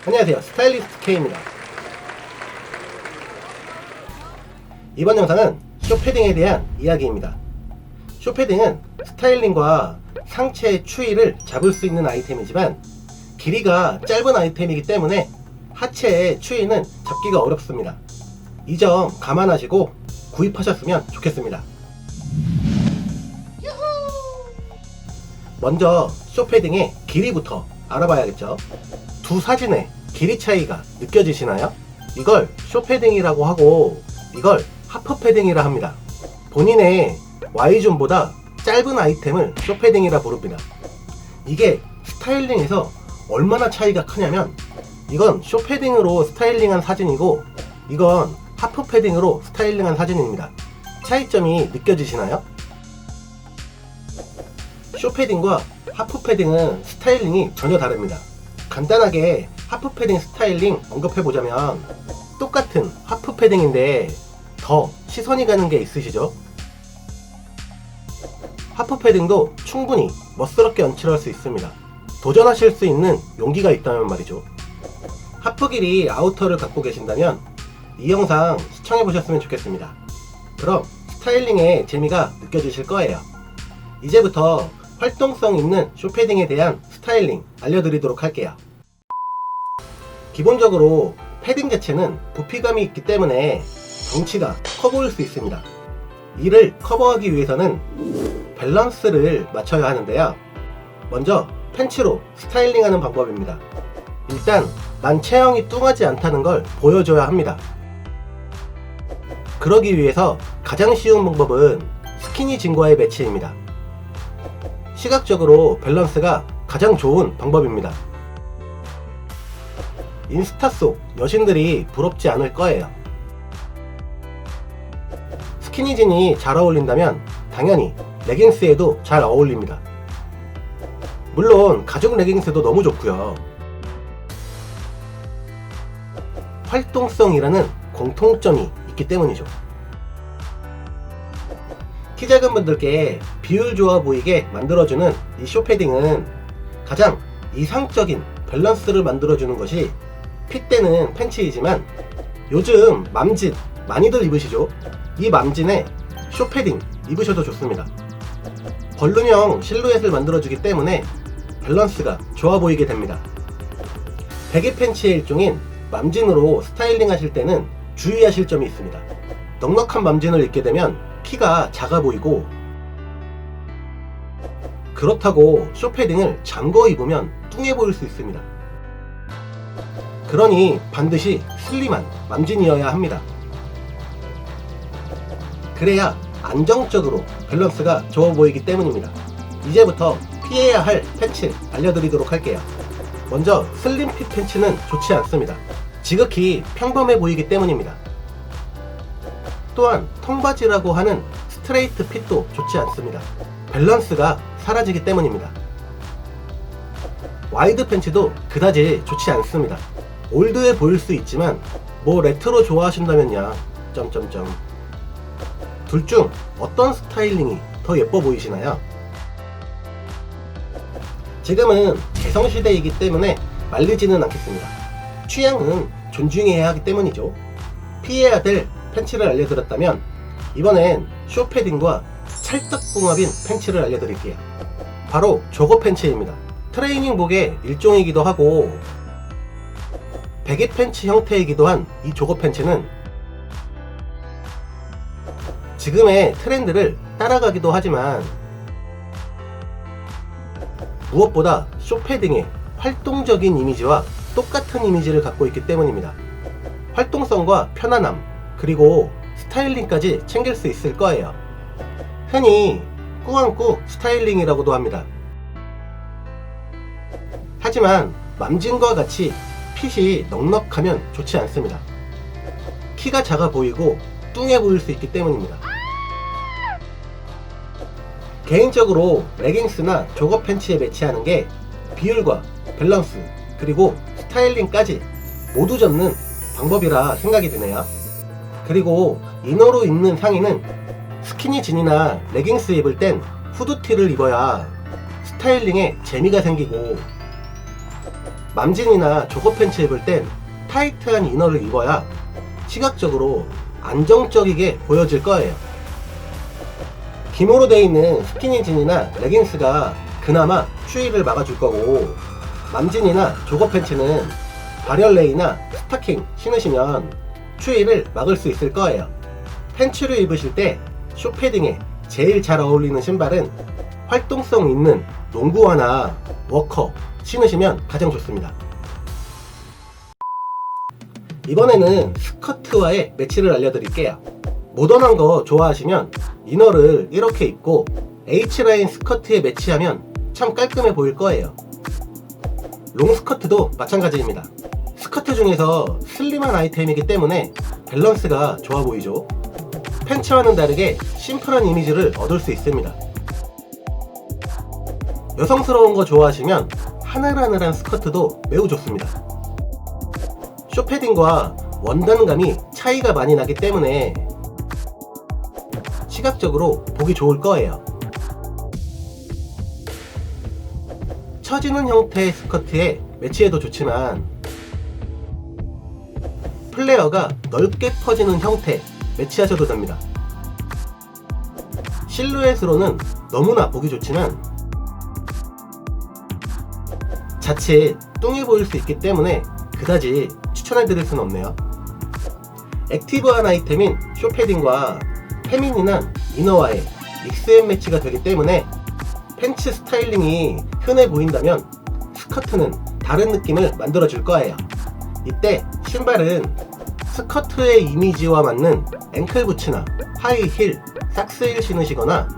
안녕하세요, 스타일리스트 K입니다. 이번 영상은 쇼패딩에 대한 이야기입니다. 쇼패딩은 스타일링과 상체의 추위를 잡을 수 있는 아이템이지만 길이가 짧은 아이템이기 때문에 하체의 추위는 잡기가 어렵습니다. 이 점 감안하시고 구입하셨으면 좋겠습니다. 먼저 쇼패딩의 길이부터 알아봐야겠죠. 두 사진의 길이 차이가 느껴지시나요? 이걸 쇼패딩이라고 하고 이걸 하프패딩이라 합니다. 본인의 Y존보다 짧은 아이템을 쇼패딩이라 부릅니다. 이게 스타일링에서 얼마나 차이가 크냐면 이건 쇼패딩으로 스타일링한 사진이고 이건 하프패딩으로 스타일링한 사진입니다. 차이점이 느껴지시나요? 쇼패딩과 하프패딩은 스타일링이 전혀 다릅니다. 간단하게 하프패딩 스타일링 언급해보자면 똑같은 하프패딩인데 더 시선이 가는 게 있으시죠? 하프패딩도 충분히 멋스럽게 연출할 수 있습니다. 도전하실 수 있는 용기가 있다면 말이죠. 하프 길이 아우터를 갖고 계신다면 이 영상 시청해보셨으면 좋겠습니다. 그럼 스타일링의 재미가 느껴지실 거예요. 이제부터 활동성 있는 쇼패딩에 대한 스타일링 알려드리도록 할게요. 기본적으로 패딩 자체는 부피감이 있기 때문에 덩치가 커 보일 수 있습니다. 이를 커버하기 위해서는 밸런스를 맞춰야 하는데요. 먼저 팬츠로 스타일링하는 방법입니다. 일단 난 체형이 뚱하지 않다는 걸 보여줘야 합니다. 그러기 위해서 가장 쉬운 방법은 스키니진과의 매치입니다. 시각적으로 밸런스가 가장 좋은 방법입니다. 인스타 속 여신들이 부럽지 않을 거예요. 스키니진이 잘 어울린다면 당연히 레깅스에도 잘 어울립니다. 물론 가죽 레깅스도 너무 좋고요. 활동성이라는 공통점이 있기 때문이죠. 키 작은 분들께 비율 좋아 보이게 만들어주는 이 쇼패딩은 가장 이상적인 밸런스를 만들어주는 것이 핏대는 팬츠이지만 요즘 맘진 많이들 입으시죠? 이 맘진에 쇼패딩 입으셔도 좋습니다. 벌룬형 실루엣을 만들어주기 때문에 밸런스가 좋아 보이게 됩니다. 베개 팬츠의 일종인 맘진으로 스타일링 하실 때는 주의하실 점이 있습니다. 넉넉한 맘진을 입게 되면 키가 작아 보이고 그렇다고 쇼패딩을 잠궈 입으면 뚱해 보일 수 있습니다. 그러니 반드시 슬림한 맘진이어야 합니다. 그래야 안정적으로 밸런스가 좋아 보이기 때문입니다. 이제부터 피해야 할 팬츠 알려드리도록 할게요. 먼저 슬림핏 팬츠는 좋지 않습니다. 지극히 평범해 보이기 때문입니다. 또한 통바지라고 하는 스트레이트 핏도 좋지 않습니다. 밸런스가 사라지기 때문입니다. 와이드 팬츠도 그다지 좋지 않습니다. 올드해 보일 수 있지만 뭐 레트로 좋아하신다면야 둘 중 어떤 스타일링이 더 예뻐 보이시나요? 지금은 개성시대이기 때문에 말리지는 않겠습니다. 취향은 존중해야 하기 때문이죠. 피해야 될 팬츠를 알려드렸다면 이번엔 쇼패딩과 찰떡궁합인 팬츠를 알려드릴게요. 바로 조거 팬츠입니다. 트레이닝복의 일종이기도 하고 베개 팬츠 형태이기도 한 이 조거 팬츠는 지금의 트렌드를 따라가기도 하지만 무엇보다 쇼패딩의 활동적인 이미지와 똑같은 이미지를 갖고 있기 때문입니다. 활동성과 편안함 그리고 스타일링까지 챙길 수 있을 거예요. 흔히 꾸안꾸 스타일링이라고도 합니다. 하지만 맘진과 같이 핏이 넉넉하면 좋지 않습니다. 키가 작아 보이고 뚱해 보일 수 있기 때문입니다. 개인적으로 레깅스나 조거 팬츠에 매치하는 게 비율과 밸런스 그리고 스타일링까지 모두 잡는 방법이라 생각이 드네요. 그리고 이너로 입는 상의는 스키니진이나 레깅스 입을 땐 후드티를 입어야 스타일링에 재미가 생기고 맘진이나 조거 팬츠 입을 땐 타이트한 이너를 입어야 시각적으로 안정적이게 보여질 거예요. 기모로 되어 있는 스키니진이나 레깅스가 그나마 추위를 막아줄 거고, 맘진이나 조거 팬츠는 발열레이나 스타킹 신으시면 추위를 막을 수 있을 거예요. 팬츠를 입으실 때 쇼패딩에 제일 잘 어울리는 신발은 활동성 있는 농구화나 워커 신으시면 가장 좋습니다. 이번에는 스커트와의 매치를 알려드릴게요. 모던한 거 좋아하시면 이너를 이렇게 입고 H라인 스커트에 매치하면 참 깔끔해 보일 거예요. 롱스커트도 마찬가지입니다. 스커트 중에서 슬림한 아이템이기 때문에 밸런스가 좋아 보이죠. 팬츠와는 다르게 심플한 이미지를 얻을 수 있습니다. 여성스러운 거 좋아하시면 하늘하늘한 스커트도 매우 좋습니다. 쇼패딩과 원단감이 차이가 많이 나기 때문에 시각적으로 보기 좋을 거예요. 처지는 형태의 스커트에 매치해도 좋지만 플레어가 넓게 퍼지는 형태 매치하셔도 됩니다. 실루엣으로는 너무나 보기 좋지만 자칫 뚱해 보일 수 있기 때문에 그다지 추천해드릴 수는 없네요. 액티브한 아이템인 쇼패딩과 페미닌한 이너와의 믹스앤매치가 되기 때문에 팬츠 스타일링이 흔해 보인다면 스커트는 다른 느낌을 만들어줄 거예요. 이때 신발은 스커트의 이미지와 맞는 앵클부츠나 하이힐, 삭스힐 신으시거나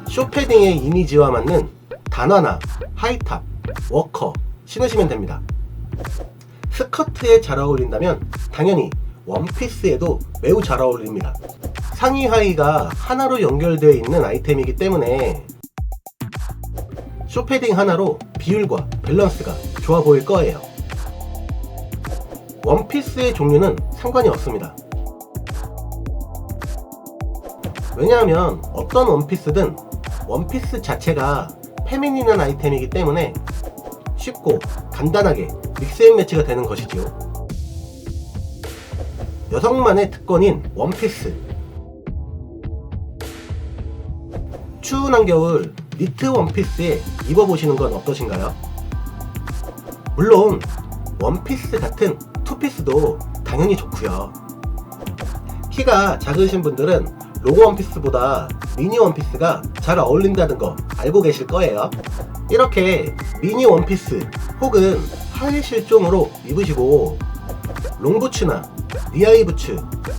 쇼패딩의 이미지와 맞는 단화나 하이탑, 워커 신으시면 됩니다. 스커트에 잘 어울린다면 당연히 원피스에도 매우 잘 어울립니다. 상의 하의가 하나로 연결되어 있는 아이템이기 때문에 쇼패딩 하나로 비율과 밸런스가 좋아 보일 거예요. 원피스의 종류는 상관이 없습니다. 왜냐하면 어떤 원피스든 원피스 자체가 페미닌한 아이템이기 때문에 쉽고 간단하게 믹스앤매치가 되는 것이지요. 여성만의 특권인 원피스. 추운 한겨울 니트 원피스에 입어보시는 건 어떠신가요? 물론 원피스 같은 투피스도 당연히 좋고요. 키가 작으신 분들은 로고 원피스보다 미니 원피스가 잘 어울린다는 거 알고 계실 거예요. 이렇게 미니 원피스 혹은 하이 실종으로 입으시고 롱부츠나 니아이 부츠,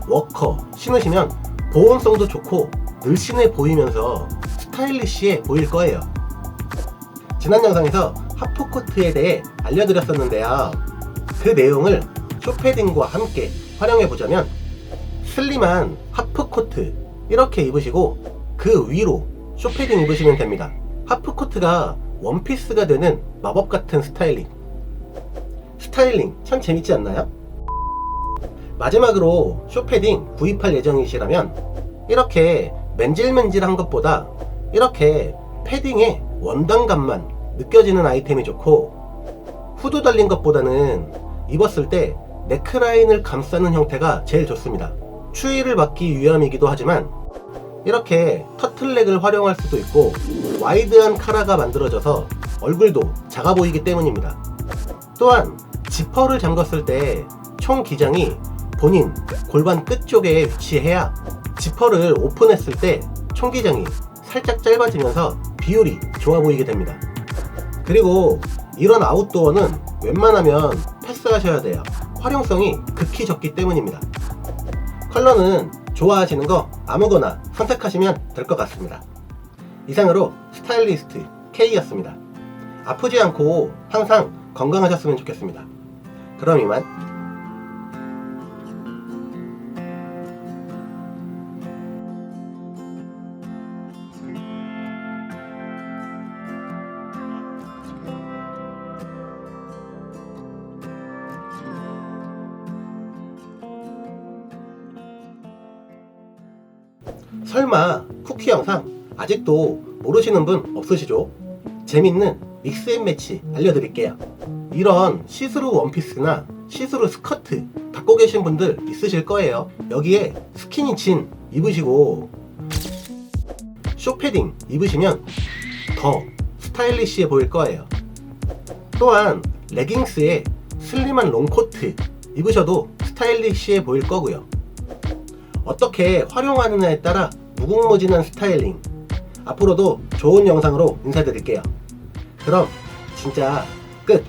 워커 신으시면 보온성도 좋고 늘씬해 보이면서 스타일리시해 보일 거예요. 지난 영상에서 하프코트에 대해 알려드렸었는데요. 그 내용을 쇼패딩과 함께 활용해보자면 슬림한 하프코트 이렇게 입으시고 그 위로 쇼패딩 입으시면 됩니다. 하프코트가 원피스가 되는 마법 같은 스타일링 참 재밌지 않나요? 마지막으로 쇼패딩 구입할 예정이시라면 이렇게 맨질맨질한 것보다 이렇게 패딩의 원단감만 느껴지는 아이템이 좋고, 후드 달린 것보다는 입었을 때 네크라인을 감싸는 형태가 제일 좋습니다. 추위를 막기 위함이기도 하지만 이렇게 터틀넥을 활용할 수도 있고 와이드한 카라가 만들어져서 얼굴도 작아 보이기 때문입니다. 또한 지퍼를 잠갔을 때 총 기장이 본인 골반 끝쪽에 위치해야 지퍼를 오픈했을 때 총 기장이 살짝 짧아지면서 비율이 좋아 보이게 됩니다. 그리고 이런 아웃도어는 웬만하면 패스하셔야 돼요. 활용성이 극히 적기 때문입니다. 컬러는 좋아하시는 거 아무거나 선택하시면 될 것 같습니다. 이상으로 스타일리스트 K였습니다. 아프지 않고 항상 건강하셨으면 좋겠습니다. 그럼 이만. 설마 쿠키 영상 아직도 모르시는 분 없으시죠? 재밌는 믹스앤매치 알려드릴게요. 이런 시스루 원피스나 시스루 스커트 갖고 계신 분들 있으실 거예요. 여기에 스키니진 입으시고 쇼패딩 입으시면 더 스타일리시해 보일 거예요. 또한 레깅스에 슬림한 롱코트 입으셔도 스타일리시해 보일 거고요. 어떻게 활용하느냐에 따라 무궁무진한 스타일링, 앞으로도 좋은 영상으로 인사드릴게요. 그럼 진짜 끝!